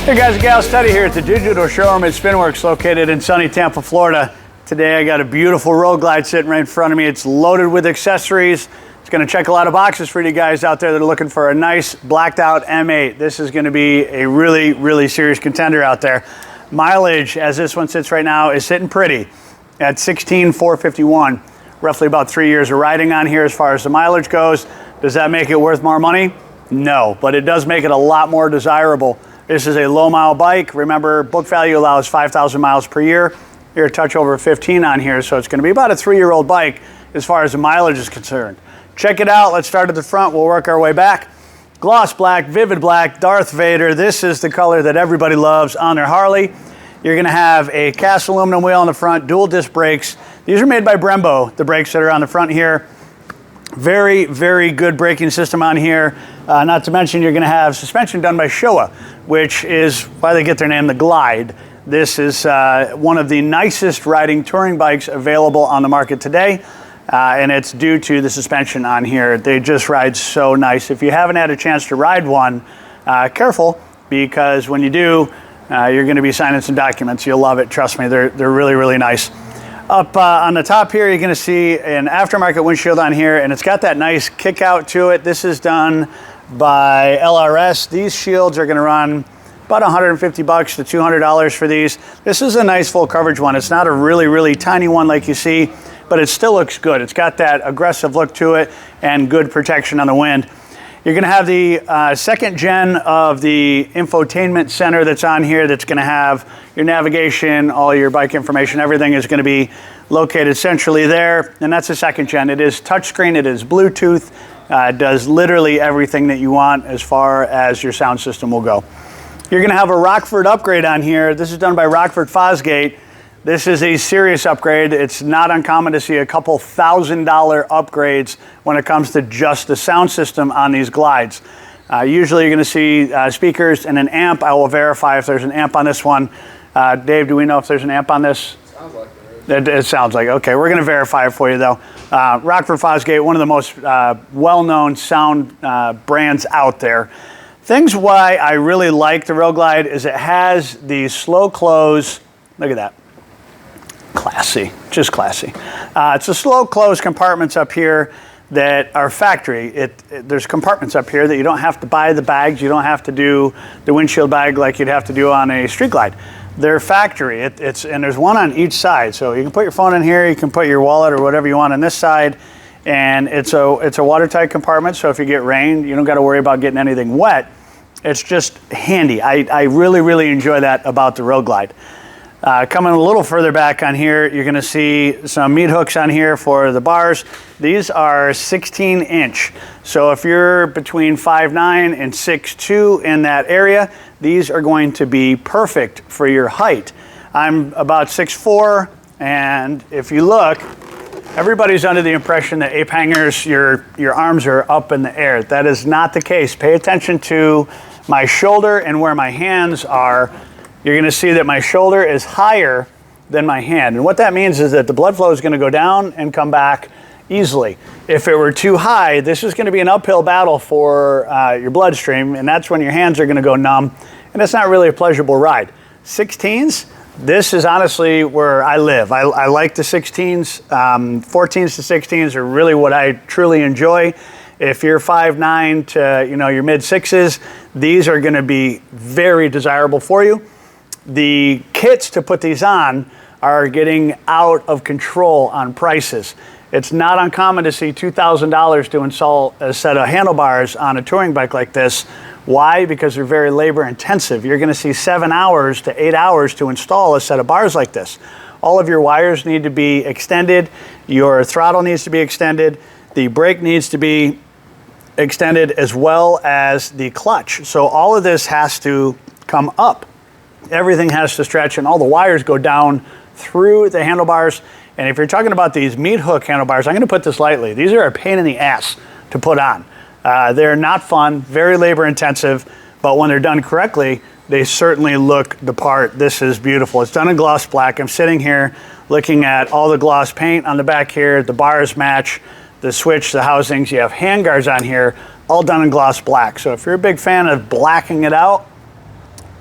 Hey guys, Gals, Teddy here at the Digital Showroom at Spinworks located in sunny Tampa, Florida. Today I got a beautiful Road Glide sitting right in front of me. It's loaded with accessories. It's going to check a lot of boxes for you guys out there that are looking for a nice blacked out M8. This is going to be a really, really serious contender out there. Mileage, as this one sits right now, is sitting pretty at 16,451. Roughly about 3 years of riding on here as far as the mileage goes. Does that make it worth more money? No, but it does make it a lot more desirable. This is a low mile bike. Remember, book value allows 5,000 miles per year. You're a touch over 15 on here, so it's going to be about a 3-year-old bike as far as the mileage is concerned. Check it out. Let's start at the front. We'll work our way back. Gloss black, vivid black, Darth Vader. This is the color that everybody loves on their Harley. You're going to have a cast aluminum wheel on the front, dual disc brakes. These are made by Brembo, the brakes that are on the front here. Very, very good braking system on here. Not to mention you're going to have suspension done by Showa, which is why they get their name, the Glide. This is one of the nicest riding touring bikes available on the market today, and it's due to the suspension on here. They just ride so nice. If you haven't had a chance to ride one, careful, because when you do, you're going to be signing some documents. You'll love it. Trust me, they're really, really nice. Up on the top here, you're going to see an aftermarket windshield on here, and it's got that nice kick out to it. This is done by LRS. These shields are going to run about $150 to $200 for these. This is a nice full coverage one. It's not a really, really tiny one like you see, but it still looks good. It's got that aggressive look to it and good protection on the wind. You're going to have the second gen of the infotainment center that's on here that's going to have your navigation, all your bike information, everything is going to be located centrally there. And that's the second gen. It is touchscreen, it is Bluetooth, it does literally everything that you want as far as your sound system will go. You're going to have a Rockford upgrade on here. This is done by Rockford Fosgate. This is a serious upgrade. It's not uncommon to see a couple $1,000 upgrades when it comes to just the sound system on these Glides. Usually you're going to see speakers and an amp. I will verify if there's an amp on this one. Dave, do we know if there's an amp on this? Sounds like there is. It sounds like, okay. We're going to verify it for you though. Rockford Fosgate, one of the most well-known sound brands out there. Things why I really like the Road Glide is it has the slow close. Look at that. Classy, just classy. It's the slow close compartments up here that are factory. There's compartments up here that you don't have to buy the bags. You don't have to do the windshield bag like you'd have to do on a street glide. They're factory. And there's one on each side. So you can put your phone in here. You can put your wallet or whatever you want on this side. And it's a watertight compartment. So if you get rain, you don't got to worry about getting anything wet. It's just handy. I really, really enjoy that about the Road Glide. Coming a little further back on here, you're going to see some meat hooks on here for the bars. These are 16-inch. So if you're between 5'9" and 6'2" in that area, these are going to be perfect for your height. I'm about 6'4", and if you look, everybody's under the impression that ape hangers, your arms are up in the air. That is not the case. Pay attention to my shoulder and where my hands are. You're going to see that my shoulder is higher than my hand. And what that means is that the blood flow is going to go down and come back easily. If it were too high, this is going to be an uphill battle for your bloodstream, and that's when your hands are going to go numb, and it's not really a pleasurable ride. 16s, this is honestly where I live. I like the 16s. 14s to 16s are really what I truly enjoy. If you're 5'9" to your mid-6s, these are going to be very desirable for you. The kits to put these on are getting out of control on prices. It's not uncommon to see $2,000 to install a set of handlebars on a touring bike like this. Why? Because they're very labor intensive. You're going to see 7 hours to 8 hours to install a set of bars like this. All of your wires need to be extended. Your throttle needs to be extended. The brake needs to be extended, as well as the clutch. So all of this has to come up. Everything has to stretch, and all the wires go down through the handlebars. And if you're talking about these meat hook handlebars, I'm going to put this lightly. These are a pain in the ass to put on. They're not fun, very labor intensive, but when they're done correctly, they certainly look the part. This is beautiful. It's done in gloss black. I'm sitting here looking at all the gloss paint on the back here. The bars match, the switch, the housings. You have handguards on here, all done in gloss black. So if you're a big fan of blacking it out,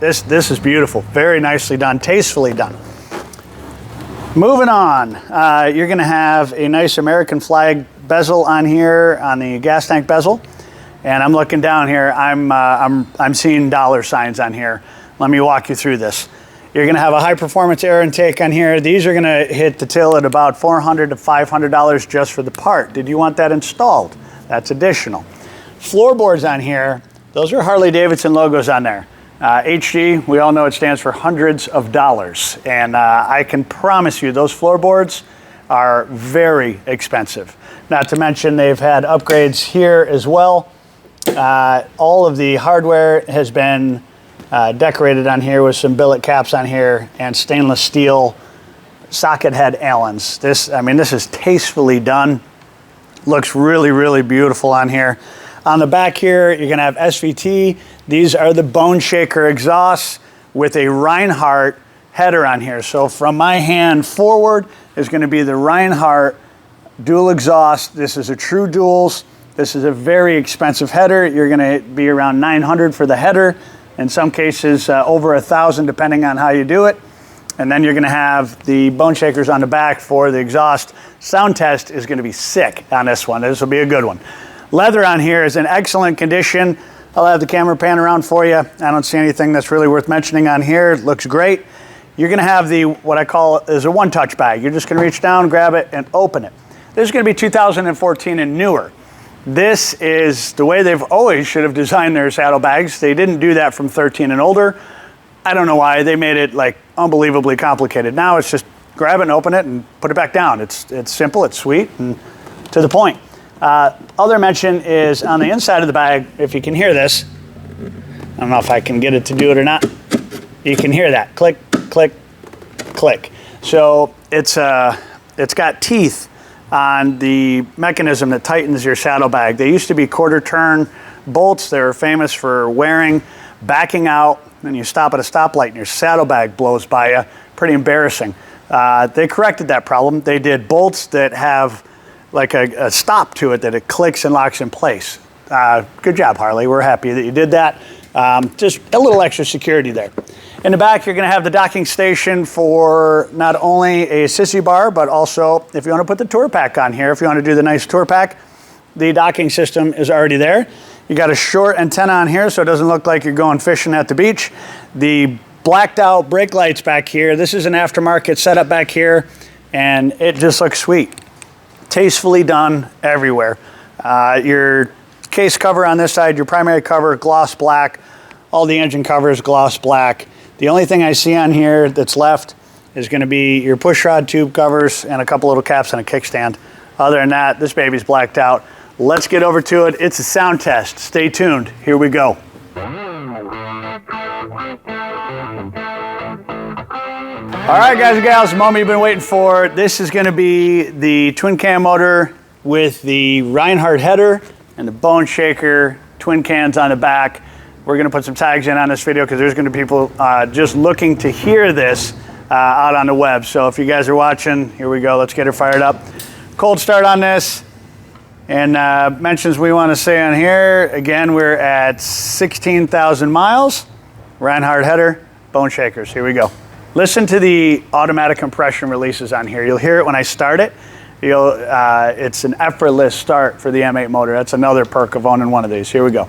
this is beautiful. Very nicely done, tastefully done. Moving on, you're going to have a nice American flag bezel on here on the gas tank bezel, and I'm looking down here. I'm seeing dollar signs on here. Let me walk you through this. You're going to have a high performance air intake on here. These are going to hit the till at about $400 to $500 just for the part. Did you want that installed? That's additional. Floorboards on here. Those are Harley Davidson logos on there. HG, we all know it stands for hundreds of dollars, and I can promise you those floorboards are very expensive. Not to mention they've had upgrades here as well. All of the hardware has been decorated on here with some billet caps on here and stainless steel socket head Allens. This is tastefully done. Looks really, really beautiful on here. On the back here, you're going to have SVT. These are the Boneshaker exhausts with a Rinehart header on here. So from my hand forward is going to be the Rinehart dual exhaust. This is a true duals. This is a very expensive header. You're going to be around $900 for the header. In some cases, over $1,000 depending on how you do it. And then you're going to have the Boneshakers on the back for the exhaust. Sound test is going to be sick on this one. This will be a good one. Leather on here is in excellent condition. I'll have the camera pan around for you. I don't see anything that's really worth mentioning on here. It looks great. You're going to have what I call is a one-touch bag. You're just going to reach down, grab it, and open it. This is going to be 2014 and newer. This is the way they've always should have designed their saddlebags. They didn't do that from 13 and older. I don't know why. They made it like unbelievably complicated. Now it's just grab it and open it and put it back down. It's simple, it's sweet, and to the point. Other mention is on the inside of the bag, if you can hear this, I don't know if I can get it to do it or not. You can hear that, click, click, click. So it's got teeth on the mechanism that tightens your saddlebag. They used to be quarter turn bolts. They were famous for wearing, backing out, and you stop at a stoplight and your saddlebag blows by you. Pretty embarrassing. They corrected that problem. They did bolts that have like a stop to it that it clicks and locks in place. Good job, Harley. We're happy that you did that. Just a little extra security there. In the back, you're going to have the docking station for not only a sissy bar, but also if you want to put the tour pack on here, if you want to do the nice tour pack, the docking system is already there. You got a short antenna on here so it doesn't look like you're going fishing at the beach. The blacked out brake lights back here. This is an aftermarket setup back here, and it just looks sweet. Tastefully done everywhere. Your case cover on this side, your primary cover, gloss black. All the engine covers, gloss black. The only thing I see on here that's left is going to be your push rod tube covers and a couple little caps and a kickstand. Other than that, this baby's blacked out. Let's get over to it. It's a sound test. Stay tuned. Here we go. All right, guys and gals, the moment you've been waiting for. This is going to be the twin cam motor with the Rinehart header and the Boneshaker twin cans on the back. We're going to put some tags in on this video because there's going to be people just looking to hear this out on the web. So if you guys are watching, here we go. Let's get her fired up. Cold start on this. And mentions we want to say on here, again, we're at 16,000 miles. Rinehart header, Boneshakers. Here we go. Listen to the automatic compression releases on here. You'll hear it when I start it. It's an effortless start for the M8 motor. That's another perk of owning one of these. Here we go.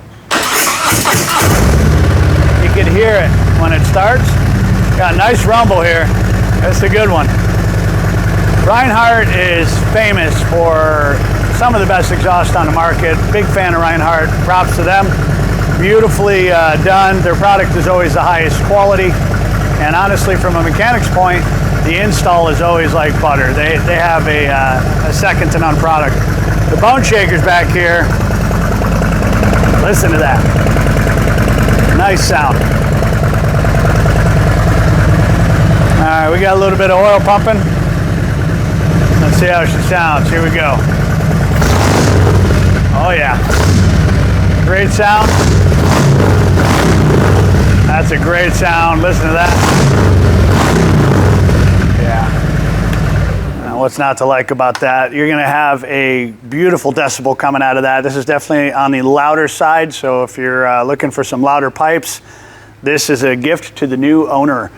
You can hear it when it starts. Got a nice rumble here. That's a good one. Rinehart is famous for some of the best exhaust on the market. Big fan of Rinehart. Props to them. Beautifully done. Their product is always the highest quality. And honestly, from a mechanic's point, The install is always like butter. They have a second to none product. The Boneshaker's back here. Listen to that. Nice sound. All right, we got a little bit of oil pumping. Let's see how she sounds. Here we go. Oh yeah. Great sound. That's a great sound. Listen to that. Yeah. Now, what's not to like about that? You're going to have a beautiful decibel coming out of that. This is definitely on the louder side, so if you're looking for some louder pipes, this is a gift to the new owner.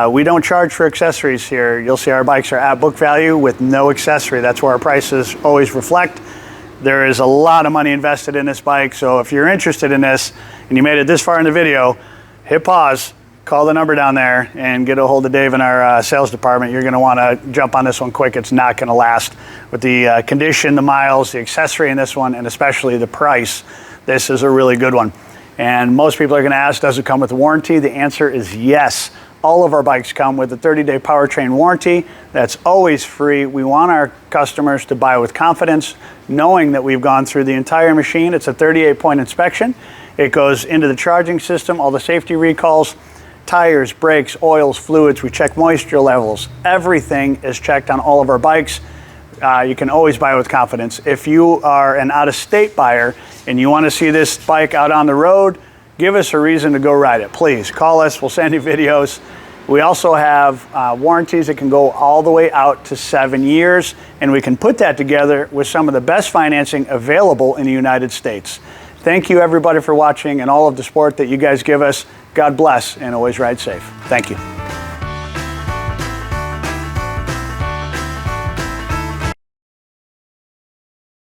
We don't charge for accessories here. You'll see our bikes are at book value with no accessory. That's where our prices always reflect. There is a lot of money invested in this bike, so if you're interested in this and you made it this far in the video, hit pause, call the number down there, and get a hold of Dave in our sales department. You're going to want to jump on this one quick. It's not going to last. With the condition, the miles, the accessory in this one, and especially the price, this is a really good one. And most people are going to ask, does it come with a warranty? The answer is yes. All of our bikes come with a 30-day powertrain warranty. That's always free. We want our customers to buy with confidence, knowing that we've gone through the entire machine. It's a 38-point inspection. It goes into the charging system, all the safety recalls, tires, brakes, oils, fluids. We check moisture levels. Everything is checked on all of our bikes. You can always buy with confidence. If you are an out-of-state buyer and you want to see this bike out on the road, give us a reason to go ride it. Please call us. We'll send you videos. We also have warranties that can go all the way out to 7 years, and we can put that together with some of the best financing available in the United States. Thank you, everybody, for watching and all of the support that you guys give us. God bless, and always ride safe. Thank you.